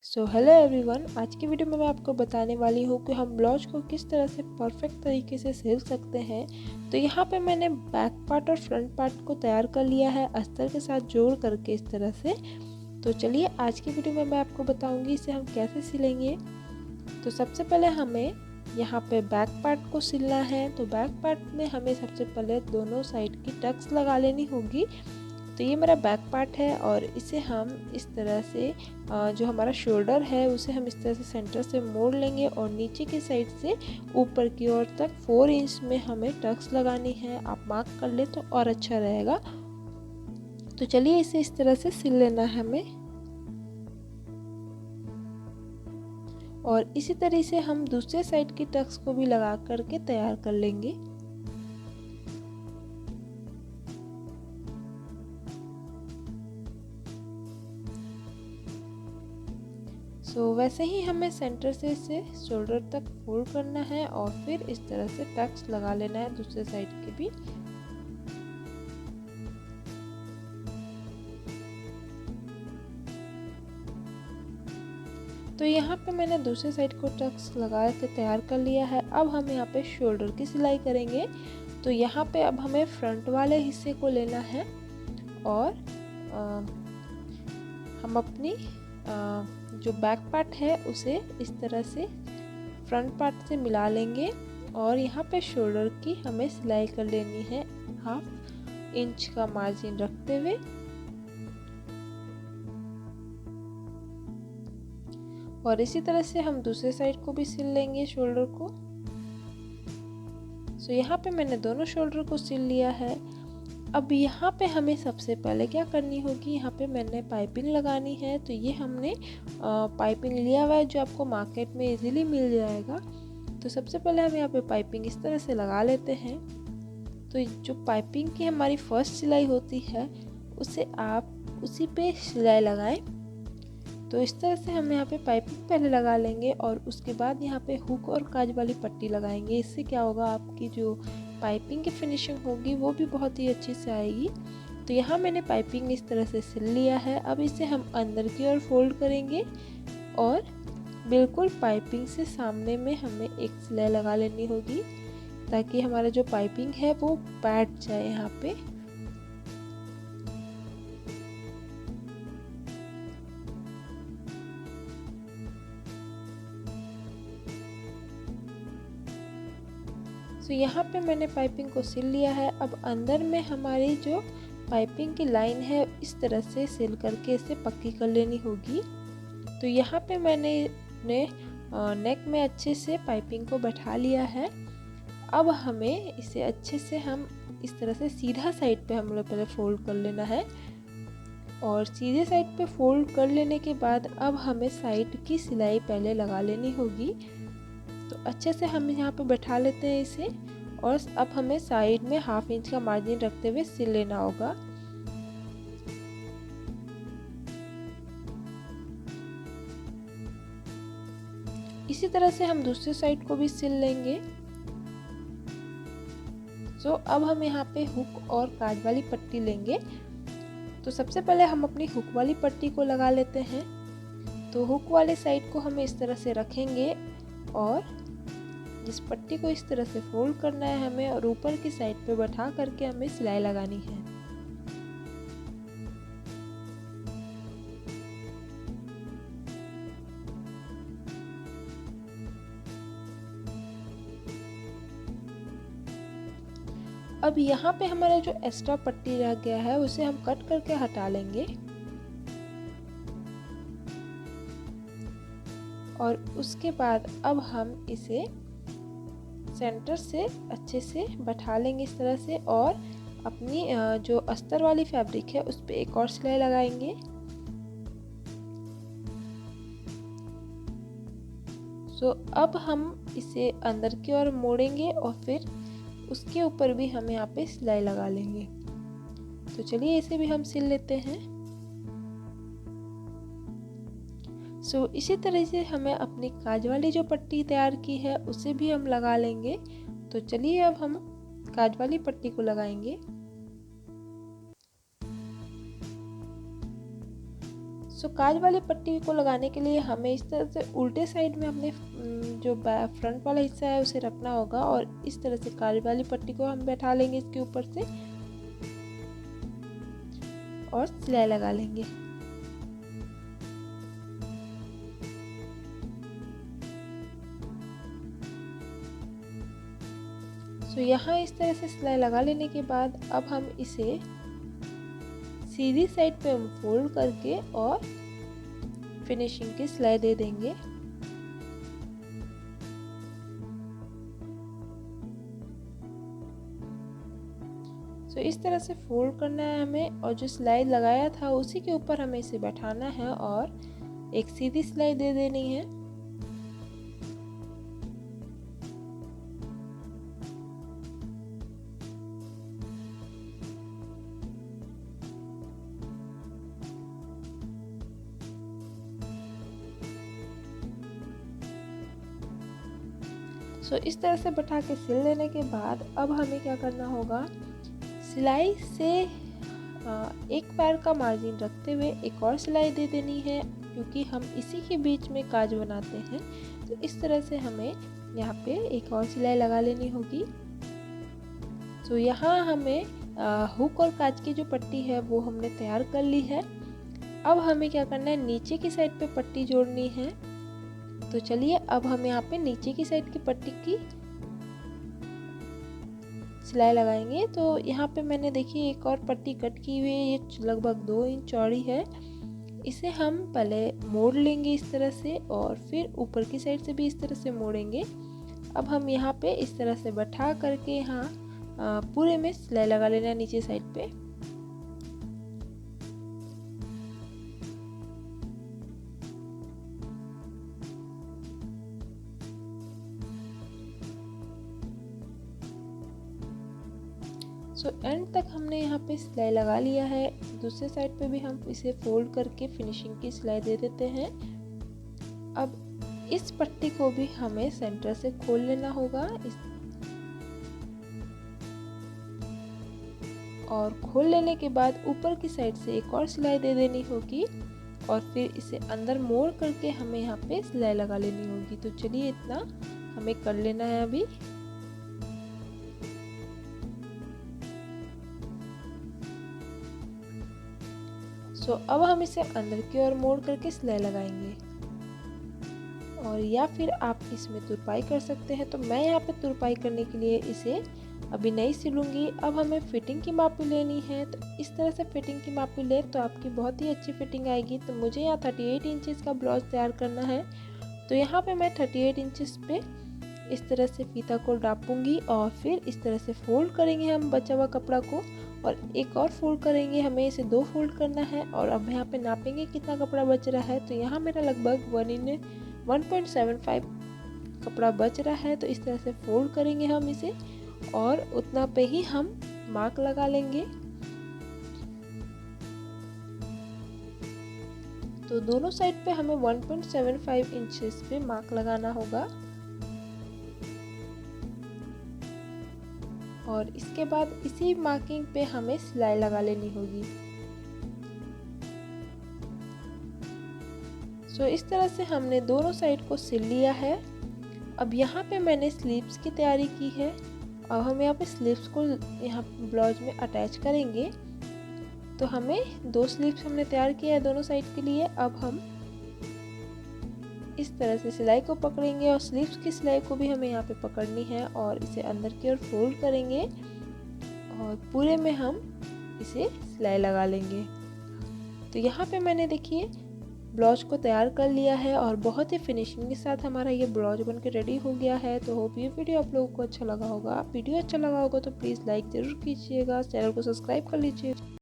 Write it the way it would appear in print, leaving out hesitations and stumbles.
Hello everyone, आज की video में मैं आपको बताने वाली हूँ कि हम ब्लाउज को किस तरह से परफेक्ट तरीके से सिल सकते हैं। तो यहाँ पे मैंने बैक पार्ट और फ्रंट पार्ट को तैयार कर लिया है अस्तर के साथ जोड़ करके इस तरह से। तो चलिए आज की वीडियो में मैं आपको बताऊँगी इसे हम कैसे सिलेंगे। तो सबसे पहले हमें यहाँ पे बैक पार्ट को सिलना है। तो बैक पार्ट में हमें सबसे पहले दोनों साइड की टक्स लगा लेनी होगी। तो ये मेरा बैक पार्ट है और इसे हम इस तरह से जो हमारा शोल्डर है उसे हम इस तरह से सेंटर से मोड़ लेंगे और नीचे की साइड से ऊपर की ओर तक 4 इंच में हमें टक्स लगानी है। आप मार्क कर ले तो और अच्छा रहेगा। तो चलिए इसे इस तरह से सिल लेना है हमें। और इसी तरह से हम दूसरे साइड की टक्स को भी लगा करके तैयार कर लेंगे। वैसे ही हमें सेंटर से इसे शोल्डर तक फोल्ड करना है और फिर इस तरह से टक्स लगा लेना है दूसरे साइड के भी। तो यहाँ पे मैंने दूसरे साइड को टक्स लगा के तैयार कर लिया है। अब हम यहाँ पे शोल्डर की सिलाई करेंगे। तो यहाँ पे अब हमें फ्रंट वाले हिस्से को लेना है और हम अपनी जो बैक पार्ट है उसे इस तरह से फ्रंट पार्ट से मिला लेंगे और यहाँ पे शोल्डर की हमें सिलाई कर लेनी है 1/2 इंच का मार्जिन रखते हुए। और इसी तरह से हम दूसरे साइड को भी सिल लेंगे शोल्डर को। यहाँ पे मैंने दोनों शोल्डर को सिल लिया है। अब यहाँ पे हमें सबसे पहले क्या करनी होगी, यहाँ पे मैंने पाइपिंग लगानी है। तो ये हमने पाइपिंग लिया हुआ है जो आपको मार्केट में इजीली मिल जाएगा। तो सबसे पहले हम यहाँ पे पाइपिंग इस तरह से लगा लेते हैं। तो जो पाइपिंग की हमारी फर्स्ट सिलाई होती है उसे आप उसी पे सिलाई लगाएं। तो इस तरह से हम यहाँ पे पाइपिंग पहले लगा लेंगे और उसके बाद यहाँ पे हुक और काज वाली पट्टी लगाएंगे। इससे क्या होगा, आपकी जो पाइपिंग की फिनिशिंग होगी वो भी बहुत ही अच्छी से आएगी। तो यहाँ मैंने पाइपिंग इस तरह से सिल लिया है। अब इसे हम अंदर की ओर फोल्ड करेंगे और बिल्कुल पाइपिंग से सामने में हमें एक सिलाई लगा लेनी होगी ताकि हमारा जो पाइपिंग है वो बैठ जाए यहाँ पे। यहाँ पे मैंने पाइपिंग को सिल लिया है। अब अंदर में हमारी जो पाइपिंग की लाइन है इस तरह से सिल करके इसे पक्की कर लेनी होगी। तो यहाँ पे मैंने अपने नेक में अच्छे से पाइपिंग को बैठा लिया है। अब हमें इसे अच्छे से हम इस तरह से सीधा साइड पे हम लोग पहले फोल्ड कर लेना है और सीधे साइड पे फोल्ड कर लेने के बाद अब हमें साइड की सिलाई पहले लगा लेनी होगी। तो अच्छे से हम यहाँ पे बैठा लेते हैं इसे और अब हमें साइड में 1/2 इंच का मार्जिन रखते हुए सिल लेना होगा। इसी तरह से हम दूसरे साइड को भी सिल लेंगे। अब हम यहाँ पे हुक और काज वाली पट्टी लेंगे। तो सबसे पहले हम अपनी हुक वाली पट्टी को लगा लेते हैं। तो हुक वाले साइड को हम इस तरह से रखेंगे और इस पट्टी को इस तरह से फोल्ड करना है हमें और ऊपर की साइड पे बैठा करके हमें सिलाई लगानी है। अब यहाँ पे हमारा जो एक्स्ट्रा पट्टी रह गया है उसे हम कट करके हटा लेंगे और उसके बाद अब हम इसे सेंटर से अच्छे से बैठा लेंगे इस तरह से और अपनी जो अस्तर वाली फैब्रिक है उस पर एक और सिलाई लगाएंगे। अब हम इसे अंदर की ओर मोड़ेंगे और फिर उसके ऊपर भी हम यहाँ पे सिलाई लगा लेंगे। तो चलिए इसे भी हम सिल लेते हैं। इसी तरह से हमें अपनी काज वाली जो पट्टी तैयार की है उसे भी हम लगा लेंगे। तो चलिए अब हम काज वाली पट्टी को लगाएंगे। काज वाली पट्टी को लगाने के लिए हमें इस तरह से उल्टे साइड में अपने जो फ्रंट वाला हिस्सा है उसे रखना होगा और इस तरह से काज वाली पट्टी को हम बैठा लेंगे इसके ऊपर से और सिलाई लगा लेंगे। तो यहाँ इस तरह से सिलाई लगा लेने के बाद अब हम इसे सीधी साइड पे फोल्ड करके और फिनिशिंग की सिलाई दे देंगे। तो इस तरह से फोल्ड करना है हमें और जो सिलाई लगाया था उसी के ऊपर हमें इसे बैठाना है और एक सीधी सिलाई दे देनी है। सो इस तरह से बैठा के सिल लेने के बाद अब हमें क्या करना होगा, सिलाई से एक पैर का मार्जिन रखते हुए एक और सिलाई दे देनी है, क्योंकि हम इसी के बीच में काज बनाते हैं। तो इस तरह से हमें यहाँ पे एक और सिलाई लगा लेनी होगी। तो यहाँ हमें हुक और काज की जो पट्टी है वो हमने तैयार कर ली है। अब हमें क्या करना है, नीचे की साइड पे पट्टी जोड़नी है। तो चलिए अब हम यहाँ पे नीचे की साइड की पट्टी की सिलाई लगाएंगे। तो यहाँ पे मैंने देखिए एक और पट्टी कट की हुई है, ये लगभग 2 इंच चौड़ी है। इसे हम पहले मोड़ लेंगे इस तरह से और फिर ऊपर की साइड से भी इस तरह से मोड़ेंगे। अब हम यहाँ पे इस तरह से बैठा करके यहाँ पूरे में सिलाई लगा लेना है नीचे साइड पे। सो एंड तक हमने यहाँ पे सिलाई लगा लिया है। दूसरे साइड पे भी हम इसे फोल्ड करके फिनिशिंग की सिलाई दे देते हैं। अब इस पट्टी को भी हमें सेंटर से खोल लेना होगा और खोल लेने के बाद ऊपर की साइड से एक और सिलाई दे देनी होगी और फिर इसे अंदर मोड़ करके हमें यहाँ पे सिलाई लगा लेनी होगी। तो चलिए इतना हमें कर लेना है अभी। सो अब हम इसे अंदर की ओर मोड़ करके सिलाई लगाएंगे और या फिर आप इसमें तुरपाई कर सकते हैं। तो मैं यहाँ पे तुरपाई करने के लिए इसे अभी नहीं सिलूंगी। अब हमें फिटिंग की मापी लेनी है। तो इस तरह से फिटिंग की मापी ले तो आपकी बहुत ही अच्छी फिटिंग आएगी। तो मुझे यहाँ 38 इंचेस का ब्लाउज तैयार करना है। तो यहाँ पे मैं 38 इंचेस पे इस तरह से फीता को डापूंगी और फिर इस तरह से फोल्ड करेंगे हम बचा हुआ कपड़ा को और एक और फोल्ड करेंगे। हमें इसे 2 फोल्ड करना है और अब यहाँ पे नापेंगे कितना कपड़ा बच रहा है। तो यहाँ मेरा लगभग 1:1.75 कपड़ा बच रहा है। तो इस तरह से फोल्ड करेंगे हम इसे और उतना पे ही हम मार्क लगा लेंगे। तो दोनों साइड पे हमें 1.75 इंचेस पे मार्क लगाना होगा और इसके बाद इसी मार्किंग पे हमें सिलाई लगा लेनी होगी। सो इस तरह से हमने दोनों साइड को सिल लिया है। अब यहाँ पे मैंने स्लीव्स की तैयारी की है। अब हम यहाँ पे स्लीव्स को यहाँ ब्लाउज में अटैच करेंगे। तो हमें 2 स्लीव्स हमने तैयार किया है दोनों साइड के लिए। अब हम इस तरह से सिलाई को पकड़ेंगे और स्लीव्स की सिलाई को भी हमें यहाँ पे पकड़नी है और इसे अंदर की ओर फोल्ड करेंगे और पूरे में हम इसे सिलाई लगा लेंगे। तो यहाँ पे मैंने देखिए ब्लाउज को तैयार कर लिया है और बहुत ही फिनिशिंग के साथ हमारा ये ब्लाउज बन के रेडी हो गया है। तो होप ये वीडियो आप लोगों को अच्छा लगा होगा। वीडियो अच्छा लगा होगा तो प्लीज़ लाइक ज़रूर कीजिएगा, चैनल को सब्सक्राइब कर लीजिए।